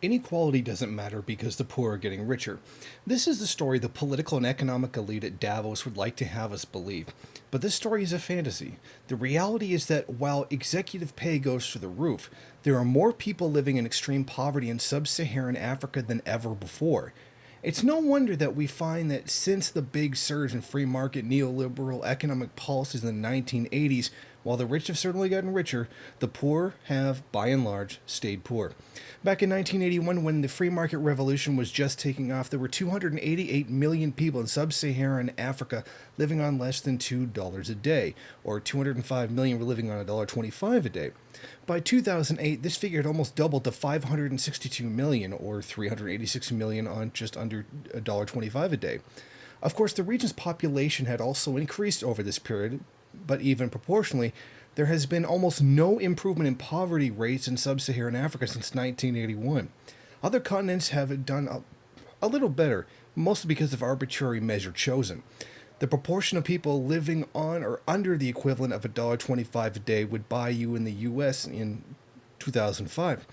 Inequality doesn't matter because the poor are getting richer. This is the story the political and economic elite at Davos would like to have us believe. But this story is a fantasy. The reality is that while executive pay goes through the roof, there are more people living in extreme poverty in sub Saharan Africa than ever before. It's no wonder that we find that since the big surge in free market neoliberal economic policies in the 1980s, while the rich have certainly gotten richer, the poor have, by and large, stayed poor. Back in 1981, when the free market revolution was just taking off, there were 288 million people in sub-Saharan Africa living on less than $2 a day, or 205 million were living on $1.25 a day. By 2008, this figure had almost doubled to 562 million, or 386 million on just under $1.25 a day. Of course, the region's population had also increased over this period, but even proportionally, there has been almost no improvement in poverty rates in sub-Saharan Africa since 1981. Other continents have done a little better, mostly because of arbitrary measure chosen. The proportion of people living on or under the equivalent of $1.25 a day would buy you in the US in 2005.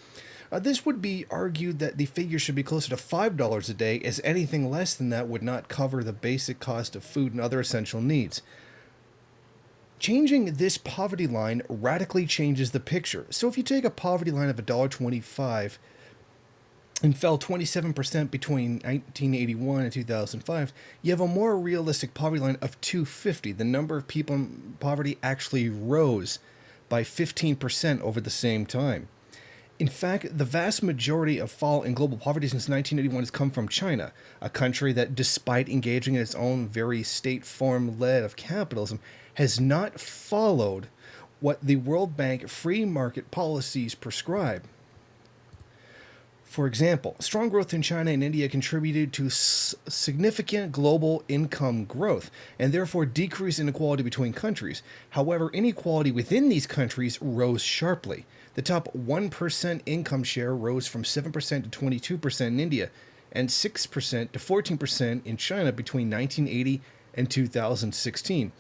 This would be argued that the figure should be closer to $5 a day, as anything less than that would not cover the basic cost of food and other essential needs. Changing this poverty line radically changes the picture. So if you take a poverty line of $1.25 and fell 27% between 1981 and 2005, you have a more realistic poverty line of $2.50. The number of people in poverty actually rose by 15% over the same time. In fact, the vast majority of fall in global poverty since 1981 has come from China, a country that, despite engaging in its own very state form led of capitalism, has not followed what the World Bank free market policies prescribe. For example, strong growth in China and India contributed to significant global income growth and therefore decreased inequality between countries. However, inequality within these countries rose sharply. The top 1% income share rose from 7% to 22% in India and 6% to 14% in China between 1980 and 2016.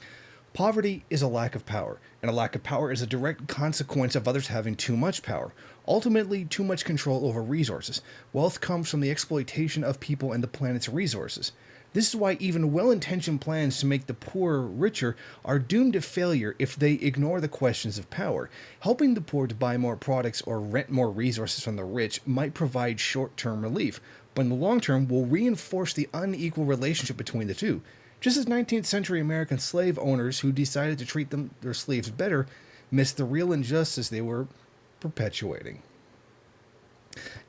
Poverty is a lack of power, and a lack of power is a direct consequence of others having too much power. Ultimately, too much control over resources. Wealth comes from the exploitation of people and the planet's resources. This is why even well-intentioned plans to make the poor richer are doomed to failure if they ignore the questions of power. Helping the poor to buy more products or rent more resources from the rich might provide short-term relief, but in the long term will reinforce the unequal relationship between the two. Just as 19th century American slave owners who decided to treat their slaves better missed the real injustice they were perpetuating.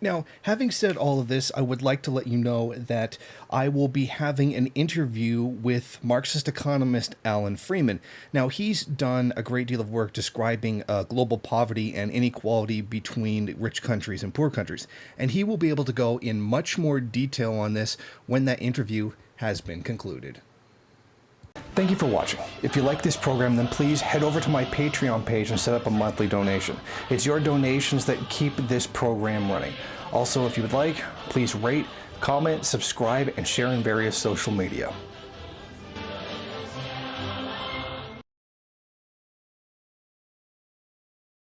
Now, having said all of this, I would like to let you know that I will be having an interview with Marxist economist Alan Freeman. Now, he's done a great deal of work describing global poverty and inequality between rich countries and poor countries, and he will be able to go in much more detail on this when that interview has been concluded. Thank you for watching. If you like this program, then please head over to my Patreon page and set up a monthly donation. It's your donations that keep this program running. Also, if you would like, please rate, comment, subscribe, and share in various social media.